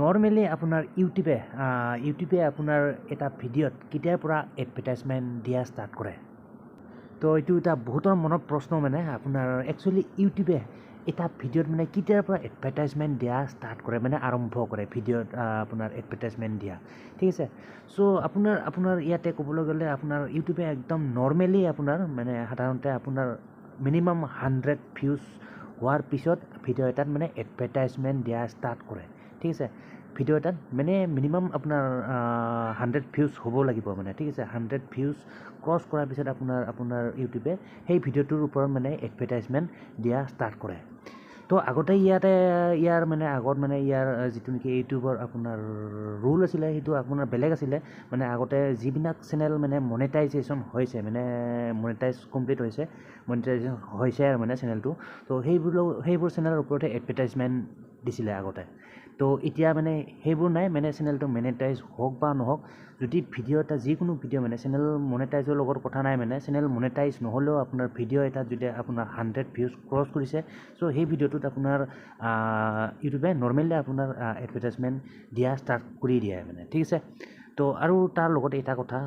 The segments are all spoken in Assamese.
নৰ্মেলি আপোনাৰ ইউটিউবে আপোনাৰ এটা ভিডিঅ'ত কেতিয়াৰ পৰা এডভাৰটাইজমেণ্ট দিয়া ষ্টাৰ্ট কৰে। তো এইটো এটা বহুতৰ মনত প্ৰশ্ন মানে আপোনাৰ একচুৱেলি ইউটিউবে এটা ভিডিঅ'ত মানে কেতিয়াৰ পৰা এডভাৰটাইজমেণ্ট দিয়া ষ্টাৰ্ট কৰে মানে আৰম্ভ কৰে ভিডিঅ'ত আপোনাৰ এডভাৰটাইজমেণ্ট দিয়া, ঠিক আছে। চ' আপোনাৰ ইয়াতে ক'বলৈ গ'লে আপোনাৰ ইউটিউবে একদম নৰ্মেলি আপোনাৰ মানে সাধাৰণতে আপোনাৰ মিনিমাম 100 ভিউজ হোৱাৰ পিছত ভিডিঅ' এটাত মানে এডভাৰটাইজমেণ্ট দিয়া ষ্টাৰ্ট কৰে, ঠিক আছে। ভিডিঅ' এটাত মানে মিনিমাম আপোনাৰ 100 ভিউজ হ'ব লাগিব মানে, ঠিক আছে। 100 ভিউজ ক্ৰছ কৰাৰ পিছত আপোনাৰ ইউটিউবে সেই ভিডিঅ'টোৰ ওপৰত মানে এডভাৰটাইজমেণ্ট দিয়া ষ্টাৰ্ট কৰে। তো আগতে ইয়াৰ যিটো নেকি ইউটিউবৰ আপোনাৰ ৰুল আছিলে সেইটো আপোনাৰ বেলেগ আছিলে। মানে আগতে যিবিলাক চেনেল মানে মনেটাইজেশ্যন হৈছে মানে মনেটাইজ কমপ্লিট হৈছে আৰু মানে চেনেলটো, তো সেইবোৰ চেনেলৰ ওপৰতে এডভাৰটাইজমেণ্ট দিছিলে আগতে। তো এতিয়া মানে সেইবোৰ নাই, মানে চেনেলটো মনেটাইজ হওক বা নহওক, যদি ভিডিঅ' এটা যিকোনো ভিডিঅ' মানে চেনেল মনেটাইজৰ লগত কথা নাই, মানে চেনেল মনেটাইজ নহ'লেও আপোনাৰ ভিডিঅ' এটাত যদি আপোনাৰ 100 ভিউজ ক্ৰছ কৰিছে, চ' সেই ভিডিঅ'টোত আপোনাৰ ইউটিউবে নৰ্মেলি আপোনাৰ এডভাৰটাইজমেণ্ট দিয়া ষ্টাৰ্ট কৰি দিয়ে মানে, ঠিক আছে। তো আৰু তাৰ লগতে এটা কথা,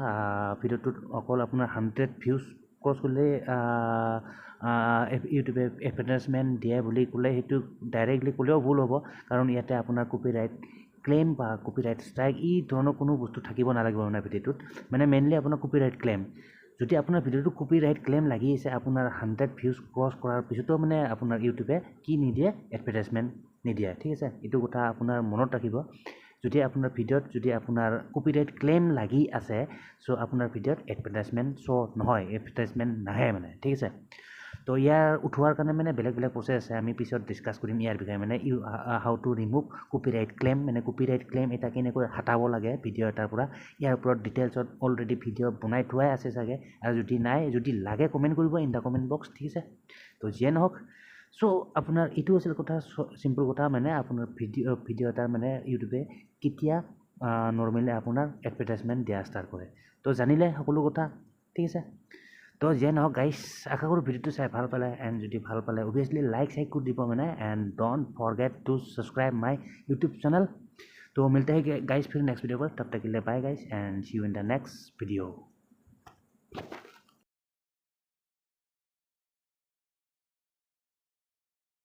ভিডিঅ'টোত অকল আপোনাৰ 100 ভিউজ ক্ৰছ কৰিলে ইউটিউবে এডভাৰটাইজমেণ্ট দিয়ে বুলি ক'লে সেইটো ডাইৰেক্টলি ক'লেও ভুল হ'ব, কাৰণ ইয়াতে আপোনাৰ কপিৰাইট ক্লেইম বা কপিৰাইট ষ্ট্ৰাইক এই ধৰণৰ কোনো বস্তু থাকিব নালাগিব মানে ভিডিঅ'টোত, মানে মেইনলি আপোনাৰ কপিৰাইট ক্লেইম। যদি আপোনাৰ ভিডিঅ'টো কপিৰাইট ক্লেইম লাগি আছে আপোনাৰ 100 ভিউজ ক্ৰছ কৰাৰ পিছতো মানে আপোনাৰ ইউটিউবে কি নিদিয়ে, এডভাৰটাইজমেণ্ট নিদিয়ে, ঠিক আছে। এইটো কথা আপোনাৰ মনত ৰাখিব। যদি আপোনাৰ ভিডিঅ'ত যদি আপোনাৰ কপিৰাইট ক্লেইম লাগি আছে, চ' আপোনাৰ ভিডিঅ'ত এডভাৰটাইজমেণ্ট শ্ব' নহয়, এডভাৰটাইজমেণ্ট নাহে মানে, ঠিক আছে। তো ইয়াৰ উঠোৱাৰ কাৰণে মানে বেলেগ প্ৰচেছ আছে, আমি পিছত ডিছকাছ কৰিম ইয়াৰ বিষয়ে, মানে how to remove copyright claim, মানে কপিৰাইট ক্লেইম এটা কেনেকৈ হটাব লাগে ভিডিঅ' এটাৰ পৰা। ইয়াৰ ওপৰত ডিটেইলছত অলৰেডি ভিডিঅ' বনাই থোৱাই আছে চাগে, আৰু যদি লাগে কমেণ্ট কৰিব ইন দ্য কমেণ্ট বক্স, ঠিক আছে। তো যিয়ে নহওক, চ' আপোনাৰ এইটো আছিল কথা, চিম্পল কথা, মানে আপোনাৰ ভিডিঅ' এটাৰ মানে ইউটিউবে কেতিয়া নৰ্মেলি আপোনাৰ এডভাৰটাইজমেণ্ট দিয়া ষ্টাৰ্ট কৰে। তো জানিলে সকলো কথা, ঠিক আছে। তো যিয়ে নহওক গাইজ, আশা কৰোঁ ভিডিঅ'টো চাই ভাল পালে, এণ্ড যদি ভাল পালে অভিয়াছলি লাইক কৰি দিব মানে, and don't forget two subscribe my YouTube channel. तो मिलते हैं गाइस फिर नेक्स्ट वीडियो पर, तब तक के लिए bye guys and see you in the next video.